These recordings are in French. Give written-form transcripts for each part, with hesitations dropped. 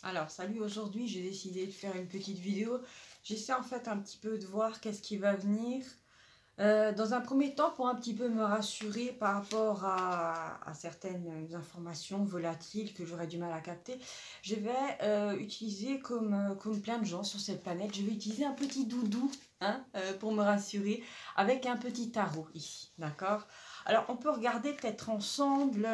Alors, salut, aujourd'hui j'ai décidé de faire une petite vidéo. J'essaie en fait un petit peu de voir qu'est-ce qui va venir. Dans un premier temps, pour un petit peu me rassurer par rapport à certaines informations volatiles que j'aurais du mal à capter, je vais utiliser comme plein de gens sur cette planète, je vais utiliser un petit doudou hein, pour me rassurer avec un petit tarot ici, d'accord? Alors on peut regarder peut-être ensemble,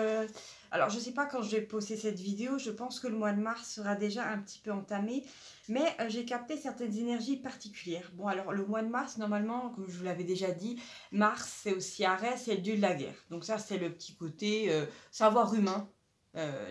alors je sais pas quand je vais poster cette vidéo, je pense que le mois de mars sera déjà un petit peu entamé, mais j'ai capté certaines énergies particulières. Bon, alors le mois de mars, normalement, comme je vous l'avais déjà dit, Mars, c'est aussi Arès, c'est le dieu de la guerre. Donc ça, c'est le petit côté savoir humain,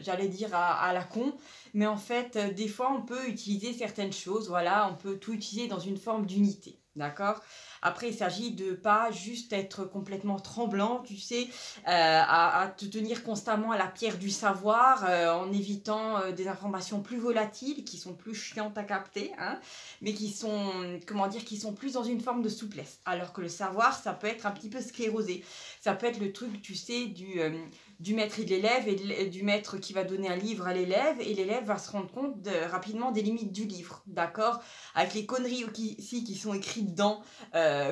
j'allais dire à la con. Mais en fait, des fois, on peut utiliser certaines choses, voilà, on peut tout utiliser dans une forme d'unité. D'accord. Après, il s'agit de pas juste être complètement tremblant, tu sais, à te tenir constamment à la pierre du savoir, en évitant des informations plus volatiles, qui sont plus chiantes à capter, hein, mais qui sont, comment dire, qui sont plus dans une forme de souplesse. Alors que le savoir, ça peut être un petit peu sclérosé. Ça peut être le truc, tu sais, du maître et de l'élève, et du maître qui va donner un livre à l'élève, et l'élève va se rendre compte rapidement des limites du livre, d'accord? Avec les conneries ici qui sont écrites dedans,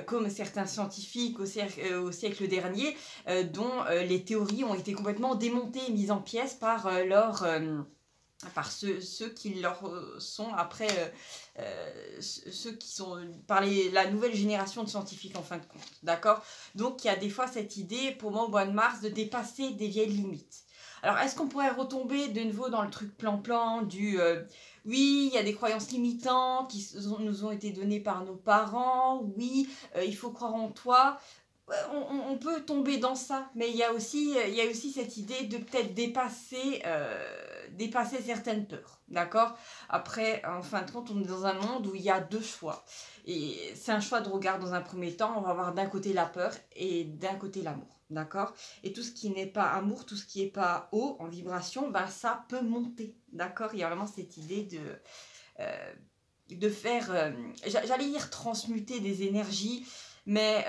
comme certains scientifiques au siècle dernier, dont les théories ont été complètement démontées et mises en pièces par par ceux qui leur sont après, ceux qui sont par la nouvelle génération de scientifiques en fin de compte, d'accord? Donc il y a des fois cette idée, pour moi au mois de mars, de dépasser des vieilles limites. Alors est-ce qu'on pourrait retomber de nouveau dans le truc plan-plan du oui, il y a des croyances limitantes qui nous ont été données par nos parents, oui, il faut croire en toi. Ouais, on peut tomber dans ça, mais il y a aussi cette idée de peut-être dépasser certaines peurs, d'accord? Après, en fin de compte, on est dans un monde où il y a deux choix. Et c'est un choix de regard dans un premier temps, on va avoir d'un côté la peur et d'un côté l'amour, d'accord? Et tout ce qui n'est pas amour, tout ce qui n'est pas haut en vibration, ben ça peut monter, d'accord? Il y a vraiment cette idée de faire, j'allais dire transmuter des énergies, mais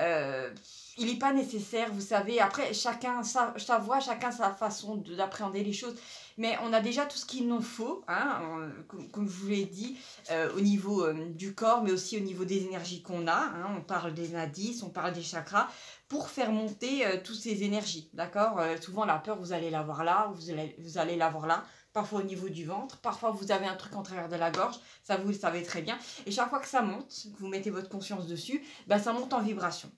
il n'est pas nécessaire, vous savez. Après, chacun sa voix, chacun sa façon d'appréhender les choses. Mais on a déjà tout ce qu'il nous faut, hein, comme je vous l'ai dit, au niveau du corps, mais aussi au niveau des énergies qu'on a. Hein, on parle des nadis, on parle des chakras, pour faire monter toutes ces énergies. D'accord. Souvent, la peur, vous allez l'avoir là, vous allez l'avoir là. Parfois au niveau du ventre, parfois vous avez un truc en travers de la gorge, ça vous le savez très bien. Et chaque fois que ça monte, que vous mettez votre conscience dessus, ben ça monte en vibration.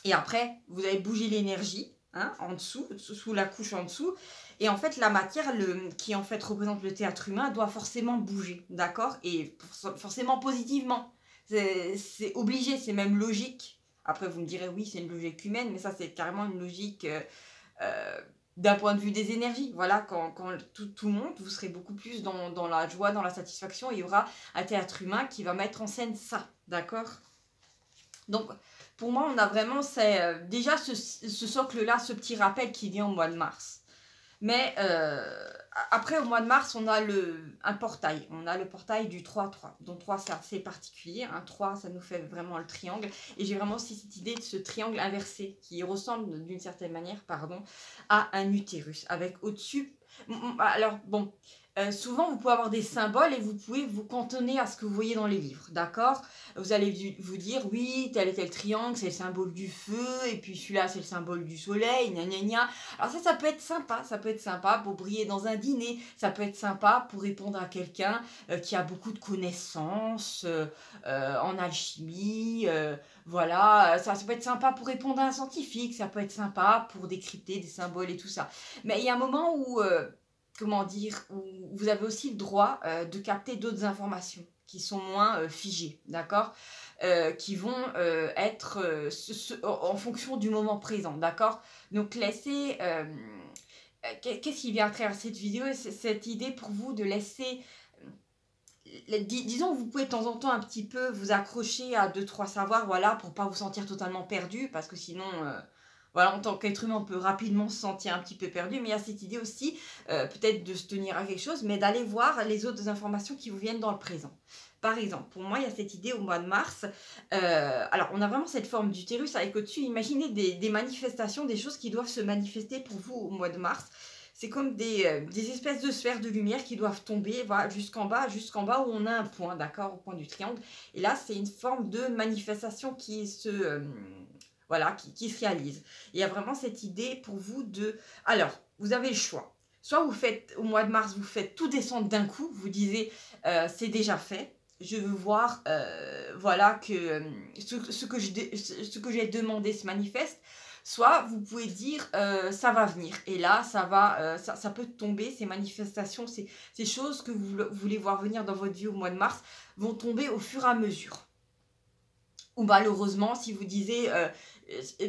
Et après, vous allez bouger l'énergie, hein, en dessous, sous la couche en dessous. Et en fait, la matière qui en fait représente le théâtre humain doit forcément bouger, d'accord? Et forcément positivement. C'est obligé, c'est même logique. Après, vous me direz, oui, c'est une logique humaine, mais ça, c'est carrément une logique euh, d'un point de vue des énergies. Voilà, quand tout monte, vous serez beaucoup plus dans la joie, dans la satisfaction. Et il y aura un théâtre humain qui va mettre en scène ça, d'accord? Donc, pour moi, on a vraiment déjà ce socle-là, ce petit rappel qui vient au mois de mars. Mais après, au mois de mars, on a un portail. On a le portail du 3-3. Donc 3, c'est assez particulier. Un 3, ça nous fait vraiment le triangle. Et j'ai vraiment aussi cette idée de ce triangle inversé qui ressemble d'une certaine manière, pardon, à un utérus. Avec au-dessus... Alors, bon, souvent, vous pouvez avoir des symboles et vous pouvez vous cantonner à ce que vous voyez dans les livres, d'accord? Vous allez vous dire, oui, tel et tel triangle, c'est le symbole du feu, et puis celui-là, c'est le symbole du soleil, gna gna gna. Alors ça peut être sympa pour briller dans un dîner, ça peut être sympa pour répondre à quelqu'un qui a beaucoup de connaissances en alchimie, voilà, ça peut être sympa pour répondre à un scientifique, ça peut être sympa pour décrypter des symboles et tout ça. Mais il y a un moment où comment dire, où vous avez aussi le droit de capter d'autres informations qui sont moins figées, d'accord, qui vont être en fonction du moment présent, d'accord. Donc laissez, qu'est-ce qui vient à travers cette vidéo, c'est cette idée pour vous de laisser, disons que vous pouvez de temps en temps un petit peu vous accrocher à deux trois savoirs, voilà, pour pas vous sentir totalement perdu, parce que sinon voilà, en tant qu'être humain, on peut rapidement se sentir un petit peu perdu, mais il y a cette idée aussi, peut-être de se tenir à quelque chose, mais d'aller voir les autres informations qui vous viennent dans le présent. Par exemple, pour moi, il y a cette idée au mois de mars. Alors, on a vraiment cette forme d'utérus avec au-dessus. Imaginez des manifestations, des choses qui doivent se manifester pour vous au mois de mars. c'est comme des espèces de sphères de lumière qui doivent tomber, voilà, jusqu'en bas où on a un point, d'accord, au point du triangle. Et là, c'est une forme de manifestation voilà, qui se réalise. Il y a vraiment cette idée pour vous de... Alors, vous avez le choix. Soit vous faites, au mois de mars, vous faites tout descendre d'un coup, vous disiez, c'est déjà fait. Je veux voir, voilà, que ce que j'ai demandé se manifeste. Soit vous pouvez dire, ça va venir. Et là, ça peut tomber, ces manifestations, ces choses que vous voulez voir venir dans votre vie au mois de mars, vont tomber au fur et à mesure. Ou malheureusement, si vous disiez,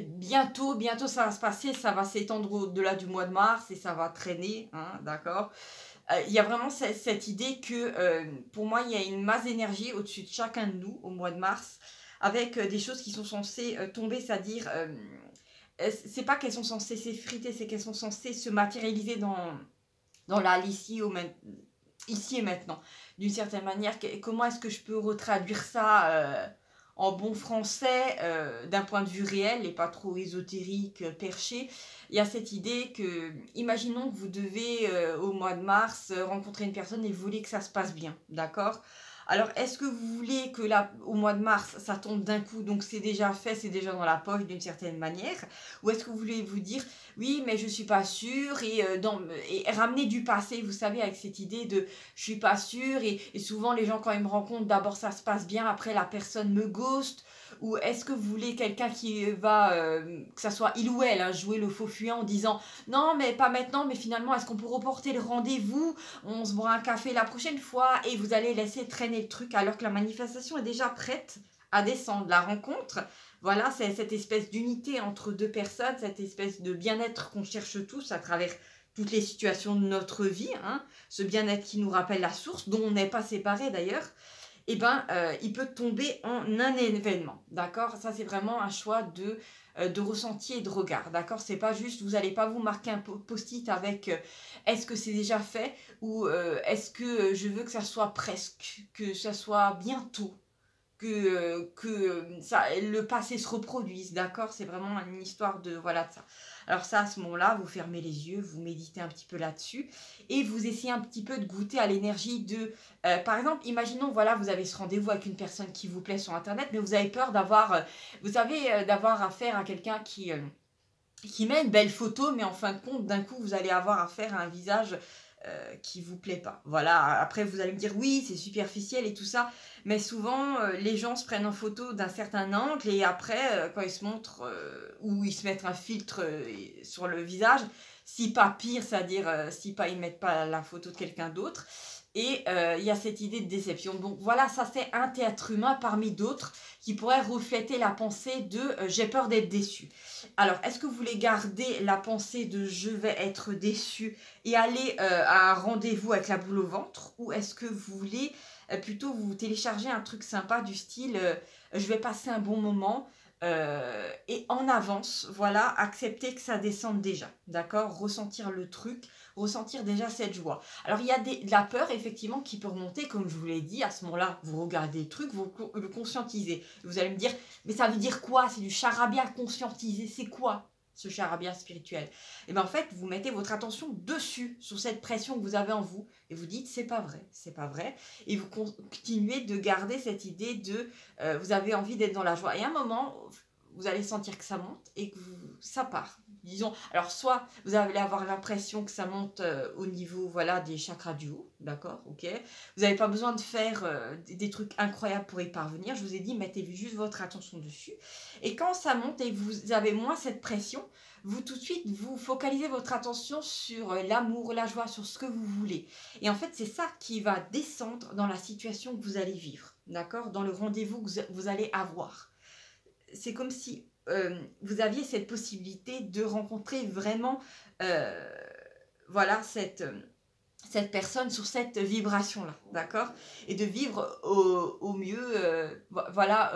bientôt ça va se passer, ça va s'étendre au-delà du mois de mars et ça va traîner, hein, d'accord. Il y a vraiment cette idée que, pour moi, il y a une masse d'énergie au-dessus de chacun de nous au mois de mars, avec des choses qui sont censées tomber, c'est-à-dire, c'est pas qu'elles sont censées s'effriter, c'est qu'elles sont censées se matérialiser dans ici et maintenant. D'une certaine manière, comment est-ce que je peux retraduire ça en bon français, d'un point de vue réel et pas trop ésotérique, perché? Il y a cette idée que, imaginons que vous devez, au mois de mars, rencontrer une personne et vous voulez que ça se passe bien, d'accord? Alors, est-ce que vous voulez que là, au mois de mars, ça tombe d'un coup, donc c'est déjà fait, c'est déjà dans la poche d'une certaine manière? Ou est-ce que vous voulez vous dire, oui, mais je suis pas sûre, et ramener du passé, vous savez, avec cette idée de je suis pas sûre, et souvent les gens, quand ils me rencontrent, d'abord ça se passe bien, après la personne me ghost? Ou est-ce que vous voulez quelqu'un qui va, que ça soit il ou elle, hein, jouer le faux fuyant en disant non, mais pas maintenant, mais finalement, est-ce qu'on peut reporter le rendez-vous? On se boit un café la prochaine fois et vous allez laisser traîner le truc alors que la manifestation est déjà prête à descendre. La rencontre, voilà, c'est cette espèce d'unité entre deux personnes, cette espèce de bien-être qu'on cherche tous à travers toutes les situations de notre vie, hein, ce bien-être qui nous rappelle la source, dont on n'est pas séparés d'ailleurs. Eh ben, il peut tomber en un événement, d'accord? Ça, c'est vraiment un choix de ressenti et de regard, d'accord? C'est pas juste, vous n'allez pas vous marquer un post-it avec est-ce que c'est déjà fait ou est-ce que je veux que ça soit presque, que ça soit bientôt, que le passé se reproduise, d'accord? C'est vraiment une histoire de, voilà, de ça. Alors ça, à ce moment-là, vous fermez les yeux, vous méditez un petit peu là-dessus et vous essayez un petit peu de goûter à l'énergie de... par exemple, imaginons, voilà, vous avez ce rendez-vous avec une personne qui vous plaît sur Internet, mais vous avez peur d'avoir, vous savez, d'avoir affaire à quelqu'un qui met une belle photo, mais en fin de compte, d'un coup, vous allez avoir affaire à un visage qui vous plaît pas. Voilà, après vous allez me dire oui, c'est superficiel et tout ça, mais souvent les gens se prennent en photo d'un certain angle et après quand ils se montrent ou ils se mettent un filtre sur le visage, si pas pire, c'est-à-dire si pas ils mettent pas la photo de quelqu'un d'autre. Et il y a cette idée de déception. Donc voilà, ça c'est un théâtre humain parmi d'autres qui pourrait refléter la pensée de j'ai peur d'être déçu. Alors, est-ce que vous voulez garder la pensée de je vais être déçu et aller à un rendez-vous avec la boule au ventre? Ou est-ce que vous voulez plutôt vous télécharger un truc sympa du style je vais passer un bon moment et en avance, voilà, accepter que ça descende déjà, d'accord? Ressentir le truc, ressentir déjà cette joie. Alors, il y a de la peur, effectivement, qui peut remonter, comme je vous l'ai dit, à ce moment-là, vous regardez le truc, vous le conscientisez. Vous allez me dire, mais ça veut dire quoi? C'est du charabia conscientisé, c'est quoi ce charabia spirituel? Et bien en fait, vous mettez votre attention dessus, sur cette pression que vous avez en vous, et vous dites, c'est pas vrai, c'est pas vrai. Et vous continuez de garder cette idée de, vous avez envie d'être dans la joie. Et à un moment, vous allez sentir que ça monte et que ça part. Disons, alors soit vous allez avoir l'impression que ça monte au niveau, voilà, des chakras du haut, d'accord, ok. Vous n'avez pas besoin de faire des trucs incroyables pour y parvenir. Je vous ai dit, mettez juste votre attention dessus. Et quand ça monte et vous avez moins cette pression, vous tout de suite, vous focalisez votre attention sur l'amour, la joie, sur ce que vous voulez. Et en fait, c'est ça qui va descendre dans la situation que vous allez vivre, d'accord, dans le rendez-vous que vous allez avoir. C'est comme si vous aviez cette possibilité de rencontrer vraiment voilà, cette personne sur cette vibration-là, d'accord? Et de vivre au mieux, voilà,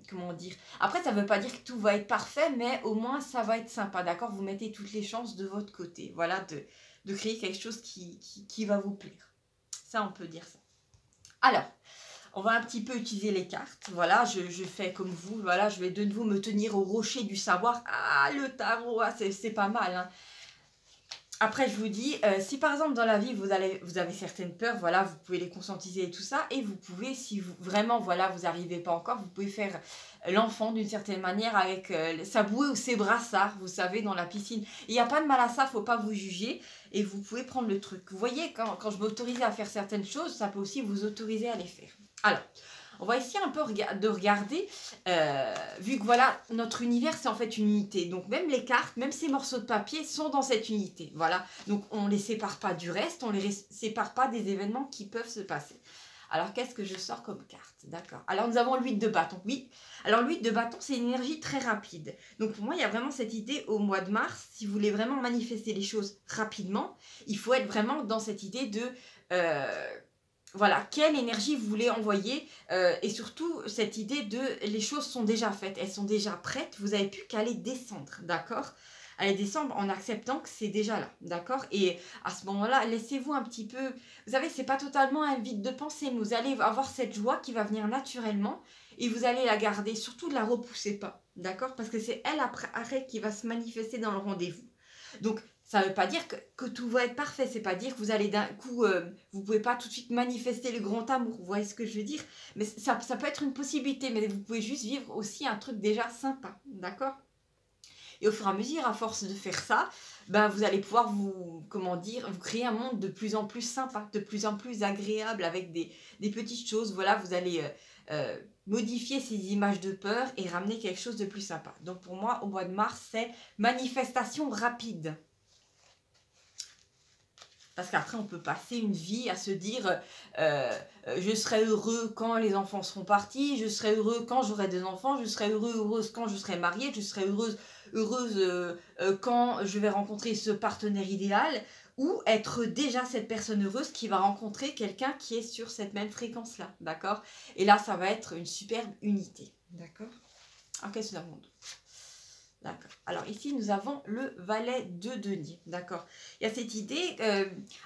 comment dire. Après, ça ne veut pas dire que tout va être parfait, mais au moins, ça va être sympa, d'accord? Vous mettez toutes les chances de votre côté, voilà, de créer quelque chose qui va vous plaire. Ça, on peut dire ça. Alors, on va un petit peu utiliser les cartes. Voilà, je fais comme vous. Voilà, je vais de nouveau me tenir au rocher du savoir. Ah, le tarot, ah, c'est pas mal, hein. Après, je vous dis, si par exemple dans la vie vous avez certaines peurs, voilà, vous pouvez les conscientiser et tout ça, et vous pouvez, si vous vraiment, voilà, vous n'arrivez pas encore, vous pouvez faire l'enfant d'une certaine manière avec sa bouée ou ses brassards, vous savez, dans la piscine. Il n'y a pas de mal à ça, faut pas vous juger, et vous pouvez prendre le truc. Vous voyez, quand je m'autorise à faire certaines choses, ça peut aussi vous autoriser à les faire. Alors, on va essayer un peu de regarder, vu que voilà, notre univers c'est en fait une unité. Donc même les cartes, même ces morceaux de papier sont dans cette unité. Voilà, donc on ne les sépare pas du reste, on ne les sépare pas des événements qui peuvent se passer. Alors qu'est-ce que je sors comme carte? D'accord. Alors nous avons l'huile de bâton. Oui, alors l'huile de bâton c'est une énergie très rapide. Donc pour moi il y a vraiment cette idée au mois de mars, si vous voulez vraiment manifester les choses rapidement, il faut être vraiment dans cette idée de... voilà, quelle énergie vous voulez envoyer et surtout cette idée de les choses sont déjà faites, elles sont déjà prêtes, vous n'avez plus qu'à les descendre, d'accord? À les descendre en acceptant que c'est déjà là, d'accord? Et à ce moment-là, laissez-vous un petit peu, vous savez, c'est pas totalement un vide de pensée, mais vous allez avoir cette joie qui va venir naturellement et vous allez la garder, surtout ne la repoussez pas, d'accord? Parce que c'est elle après qui va se manifester dans le rendez-vous. Donc, ça ne veut pas dire que tout va être parfait. C'est pas dire que vous allez d'un coup, vous pouvez pas tout de suite manifester le grand amour. Vous voyez ce que je veux dire? Mais ça peut être une possibilité, mais vous pouvez juste vivre aussi un truc déjà sympa, d'accord? Et au fur et à mesure, à force de faire ça, ben vous allez pouvoir comment dire, vous créer un monde de plus en plus sympa, de plus en plus agréable avec des petites choses. Voilà, vous allez modifier ces images de peur et ramener quelque chose de plus sympa. Donc pour moi, au mois de mars, c'est manifestation rapide. Parce qu'après, on peut passer une vie à se dire je serai heureux quand les enfants seront partis, je serai heureux quand j'aurai des enfants, je serai heureuse quand je serai mariée, je serai heureuse quand je vais rencontrer ce partenaire idéal, ou être déjà cette personne heureuse qui va rencontrer quelqu'un qui est sur cette même fréquence-là, d'accord? Et là, ça va être une superbe unité, d'accord? Ok, c'est un monde. D'accord. Alors ici, nous avons le valet de denier. D'accord. Il y a cette idée...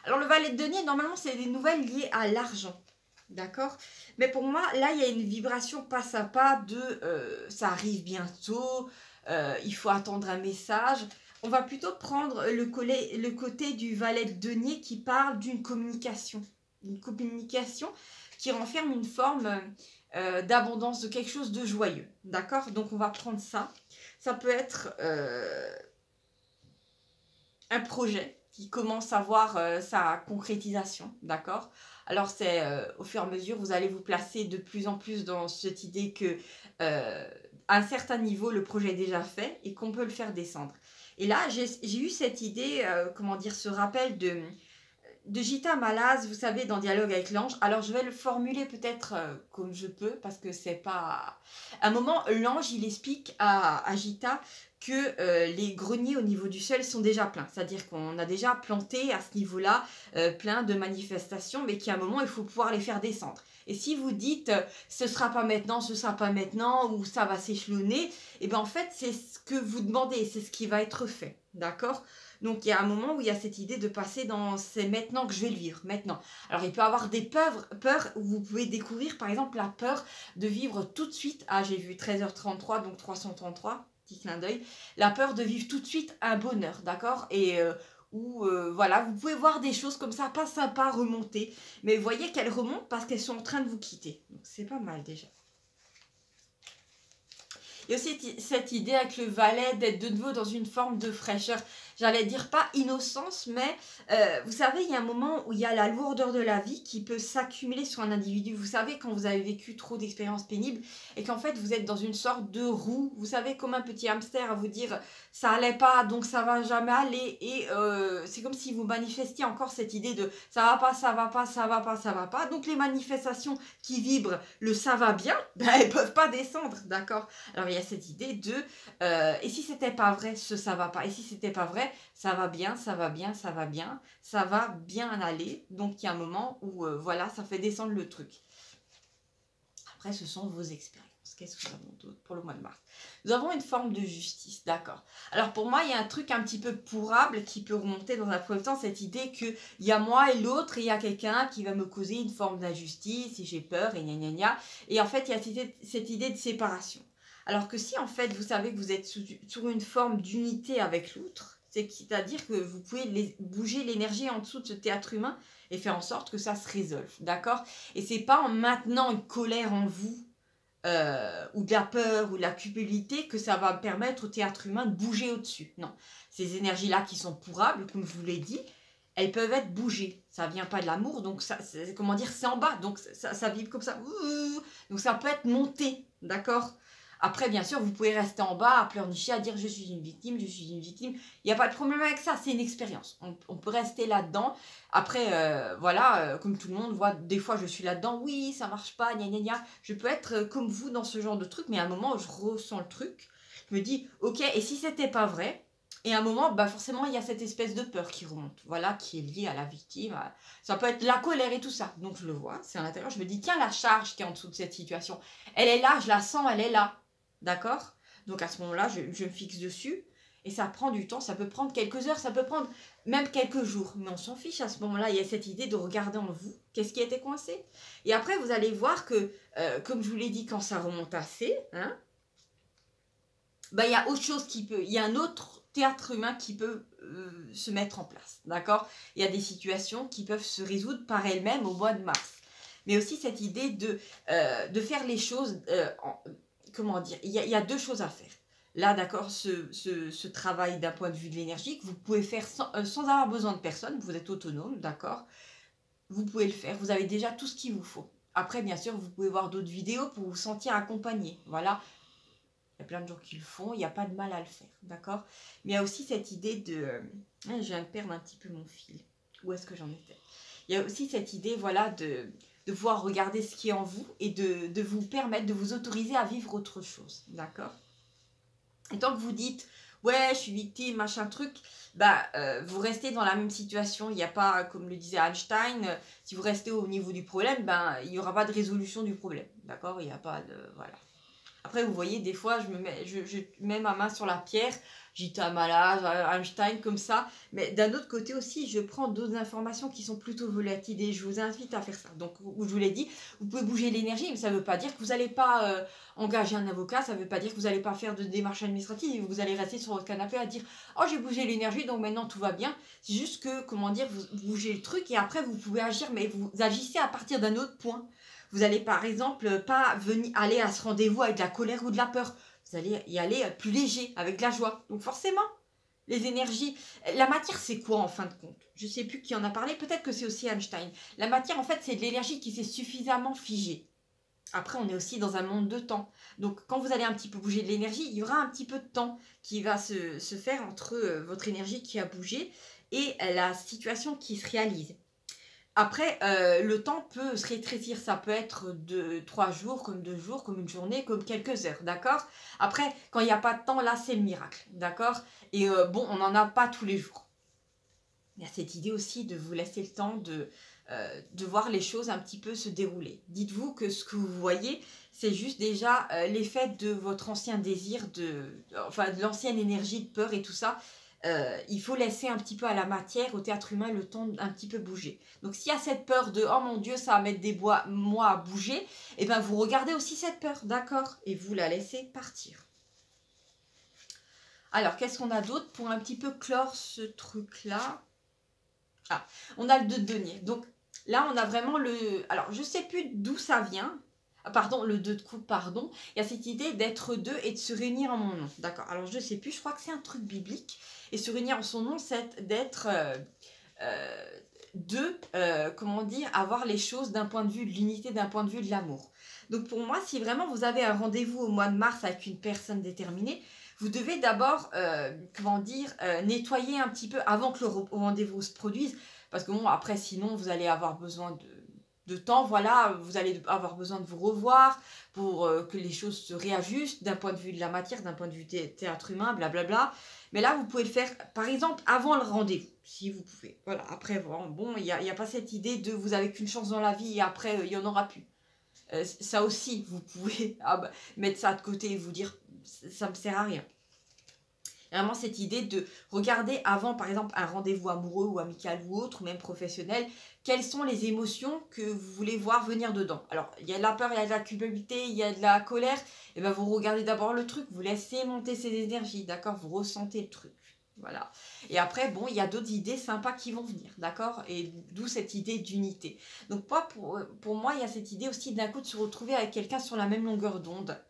alors le valet de denier, normalement, c'est des nouvelles liées à l'argent. D'accord. Mais pour moi, là, il y a une vibration pas à pas de... ça arrive bientôt, il faut attendre un message. On va plutôt prendre le côté du valet de denier qui parle d'une communication. Une communication qui renferme une forme d'abondance, de quelque chose de joyeux. D'accord. Donc on va prendre ça. Ça peut être un projet qui commence à voir sa concrétisation, d'accord? Alors c'est au fur et à mesure, vous allez vous placer de plus en plus dans cette idée que à un certain niveau, le projet est déjà fait et qu'on peut le faire descendre. Et là, j'ai eu cette idée, comment dire, ce rappel de Gita Malaz, vous savez, dans Dialogue avec l'ange. Alors, je vais le formuler peut-être comme je peux, parce que c'est pas... À un moment, l'ange, il explique à Gita que les greniers au niveau du sol sont déjà pleins. C'est-à-dire qu'on a déjà planté à ce niveau-là plein de manifestations, mais qu'à un moment, il faut pouvoir les faire descendre. Et si vous dites ce sera pas maintenant, ou ça va s'échelonner, et bien en fait, c'est ce que vous demandez, c'est ce qui va être fait. D'accord? Donc il y a un moment où il y a cette idée de passer dans c'est maintenant que je vais le vivre, maintenant. Alors il peut y avoir des peurs où vous pouvez découvrir par exemple la peur de vivre tout de suite, ah j'ai vu 13h33 donc 333, petit clin d'œil, la peur de vivre tout de suite un bonheur, d'accord? Et voilà, vous pouvez voir des choses comme ça, pas sympa remonter, mais vous voyez qu'elles remontent parce qu'elles sont en train de vous quitter. Donc c'est pas mal déjà. Il y a aussi cette idée avec le valet d'être de nouveau dans une forme de fraîcheur. J'allais dire pas innocence, mais vous savez, il y a un moment où il y a la lourdeur de la vie qui peut s'accumuler sur un individu. Vous savez, quand vous avez vécu trop d'expériences pénibles et qu'en fait, vous êtes dans une sorte de roue, vous savez, comme un petit hamster à vous dire ça allait pas, donc ça va jamais aller. Et c'est comme si vous manifestiez encore cette idée de ça va pas, ça va pas, ça va pas, ça va pas. Donc les manifestations qui vibrent le ça va bien, ben, elles peuvent pas descendre, d'accord? Alors il y a cette idée de et si c'était pas vrai, ça va pas. Et si c'était pas vrai, ça va bien, ça va bien, ça va bien, ça va bien aller. Donc il y a un moment où voilà, ça fait descendre le truc. Après, ce sont vos expériences. Qu'est-ce que nous avons d'autre pour le mois de mars? Nous avons une forme de justice, d'accord. Alors pour moi, il y a un truc un petit peu pourrable qui peut remonter dans un premier temps, cette idée qu'il y a moi et l'autre, et il y a quelqu'un qui va me causer une forme d'injustice, et j'ai peur, et gna gna gna. Et en fait, il y a cette idée de séparation. Alors que si en fait vous savez que vous êtes sur une forme d'unité avec l'autre, C'est-à-dire que vous pouvez bouger l'énergie en dessous de ce théâtre humain et faire en sorte que ça se résolve, d'accord? Et c'est pas en maintenant une colère en vous, ou de la peur ou de la culpabilité que ça va permettre au théâtre humain de bouger au-dessus. Non, ces énergies-là qui sont pourrables, comme je vous l'ai dit, elles peuvent être bougées. Ça vient pas de l'amour, donc ça, comment dire, c'est en bas, donc ça vibre comme ça. Donc ça peut être monté, d'accord? Après, bien sûr, vous pouvez rester en bas à pleurnicher, à dire je suis une victime, je suis une victime. Il n'y a pas de problème avec ça, c'est une expérience. On peut rester là-dedans. Après, voilà, comme tout le monde voit, des fois je suis là-dedans, oui, ça marche pas, gna gna gna. Je peux être comme vous dans ce genre de truc, mais à un moment, je ressens le truc. Je me dis, ok, et si c'était pas vrai? Et à un moment, bah forcément, il y a cette espèce de peur qui remonte, voilà, qui est liée à la victime. Ça peut être la colère et tout ça. Donc je le vois, c'est à l'intérieur. Je me dis, tiens, la charge qui est en dessous de cette situation, elle est là, je la sens, elle est là. D'accord? Donc à ce moment-là, je me fixe dessus. Et ça prend du temps, ça peut prendre quelques heures, ça peut prendre même quelques jours. Mais on s'en fiche à ce moment-là. Il y a cette idée de regarder en vous, qu'est-ce qui a été coincé. Et après, vous allez voir que, comme je vous l'ai dit, quand ça remonte assez, hein, bah, il y a autre chose qui peut... Il y a un autre théâtre humain qui peut se mettre en place. D'accord? Il y a des situations qui peuvent se résoudre par elles-mêmes au mois de mars. Mais aussi cette idée de faire les choses... comment dire, il y a deux choses à faire. Là, d'accord, ce travail d'un point de vue de l'énergie que vous pouvez faire sans avoir besoin de personne, vous êtes autonome, d'accord? Vous pouvez le faire, vous avez déjà tout ce qu'il vous faut. Après, bien sûr, vous pouvez voir d'autres vidéos pour vous sentir accompagné. Voilà, il y a plein de gens qui le font, il n'y a pas de mal à le faire, d'accord? Mais il y a aussi cette idée de... je viens de perdre un petit peu mon fil. Où est-ce que j'en étais? Il y a aussi cette idée, voilà, de pouvoir regarder ce qui est en vous et de vous permettre, de vous autoriser à vivre autre chose, d'accord? Et tant que vous dites, ouais, je suis victime, machin truc, bah, vous restez dans la même situation. Il n'y a pas, comme le disait Einstein, si vous restez au niveau du problème, ben, il n'y aura pas de résolution du problème, d'accord? Il n'y a pas de... Voilà. Après, vous voyez, des fois, je mets ma main sur la pierre, j'étais malade, Einstein, comme ça. Mais d'un autre côté aussi, je prends d'autres informations qui sont plutôt volatiles et je vous invite à faire ça. Donc, je vous l'ai dit, vous pouvez bouger l'énergie, mais ça ne veut pas dire que vous n'allez pas engager un avocat, ça ne veut pas dire que vous n'allez pas faire de démarches administratives, vous allez rester sur votre canapé à dire « Oh, j'ai bougé l'énergie, donc maintenant tout va bien ». C'est juste que, comment dire, vous bougez le truc et après, vous pouvez agir, mais vous agissez à partir d'un autre point. Vous allez par exemple pas aller à ce rendez-vous avec de la colère ou de la peur. Vous allez y aller plus léger, avec de la joie. Donc forcément, les énergies... La matière, c'est quoi en fin de compte? Je ne sais plus qui en a parlé, peut-être que c'est aussi Einstein. La matière, en fait, c'est de l'énergie qui s'est suffisamment figée. Après, on est aussi dans un monde de temps. Donc, quand vous allez un petit peu bouger de l'énergie, il y aura un petit peu de temps qui va se faire entre votre énergie qui a bougé et la situation qui se réalise. Après, le temps peut se rétrécir, ça peut être de 3 jours, comme 2 jours, comme une journée, comme quelques heures, d'accord? Après, quand il n'y a pas de temps, là, c'est le miracle, d'accord? Et bon, on n'en a pas tous les jours. Il y a cette idée aussi de vous laisser le temps de voir les choses un petit peu se dérouler. Dites-vous que ce que vous voyez, c'est juste déjà l'effet de votre ancien désir, enfin de l'ancienne énergie de peur et tout ça. Il faut laisser un petit peu à la matière, au théâtre humain, le temps d'un petit peu bouger. Donc s'il y a cette peur de « Oh mon Dieu, ça va mettre des mois à bouger », et bien vous regardez aussi cette peur, d'accord? Et vous la laissez partir. Alors, qu'est-ce qu'on a d'autre pour un petit peu clore ce truc-là? Ah, on a le 2 de denier. Donc là, on a vraiment le... Alors, je ne sais plus d'où ça vient. Ah, pardon, le 2 de coupe, pardon. Il y a cette idée d'être deux et de se réunir en mon nom. D'accord. Alors, je ne sais plus, je crois que c'est un truc biblique. Et se réunir en son nom, c'est d'être deux, comment dire, avoir les choses d'un point de vue de l'unité, d'un point de vue de l'amour. Donc, pour moi, si vraiment vous avez un rendez-vous au mois de mars avec une personne déterminée, vous devez d'abord, comment dire, nettoyer un petit peu avant que le rendez-vous se produise. Parce que bon, après, sinon, vous allez avoir besoin de temps, voilà, vous allez avoir besoin de vous revoir pour que les choses se réajustent d'un point de vue de la matière, d'un point de vue théâtre humain, blablabla. Mais là, vous pouvez le faire, par exemple, avant le rendez-vous, si vous pouvez. Voilà, après, bon, il n'y a pas cette idée de vous avez qu'une chance dans la vie et après, il n'y en aura plus. Ça aussi, vous pouvez mettre ça de côté et vous dire ça ne me sert à rien. Vraiment cette idée de regarder avant, par exemple, un rendez-vous amoureux ou amical ou autre, ou même professionnel, quelles sont les émotions que vous voulez voir venir dedans. Alors, il y a de la peur, il y a de la culpabilité, il y a de la colère, et bien vous regardez d'abord le truc, vous laissez monter ces énergies, d'accord? Vous ressentez le truc, Voilà. Et après, bon, il y a d'autres idées sympas qui vont venir, d'accord? Et d'où cette idée d'unité. Donc pour moi, il y a cette idée aussi d'un coup de se retrouver avec quelqu'un sur la même longueur d'onde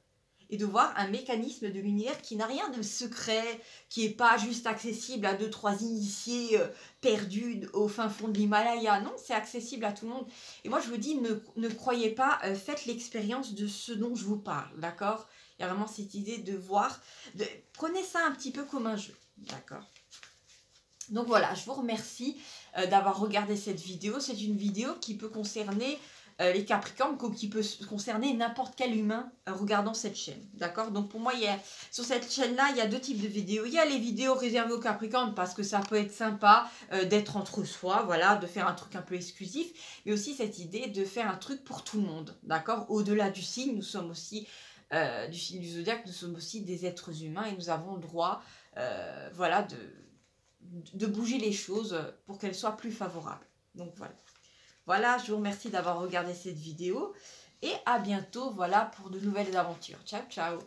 et de voir un mécanisme de l'univers qui n'a rien de secret, qui n'est pas juste accessible à deux, trois initiés perdus au fin fond de l'Himalaya. Non, c'est accessible à tout le monde. Et moi, je vous dis, ne croyez pas, faites l'expérience de ce dont je vous parle, d'accord? Il y a vraiment cette idée de voir, prenez ça un petit peu comme un jeu, d'accord? Donc voilà, je vous remercie d'avoir regardé cette vidéo. C'est une vidéo qui peut concerner les Capricornes, qui peut concerner n'importe quel humain regardant cette chaîne. D'accord? Donc pour moi, sur cette chaîne-là, il y a deux types de vidéos. Il y a les vidéos réservées aux Capricornes parce que ça peut être sympa d'être entre soi, voilà, de faire un truc un peu exclusif. Mais aussi cette idée de faire un truc pour tout le monde. D'accord? Au-delà du signe, nous sommes aussi, du signe du zodiaque, nous sommes aussi des êtres humains et nous avons le droit, voilà, de bouger les choses pour qu'elles soient plus favorables. Donc voilà. Voilà, je vous remercie d'avoir regardé cette vidéo et à bientôt, voilà, pour de nouvelles aventures. Ciao, ciao!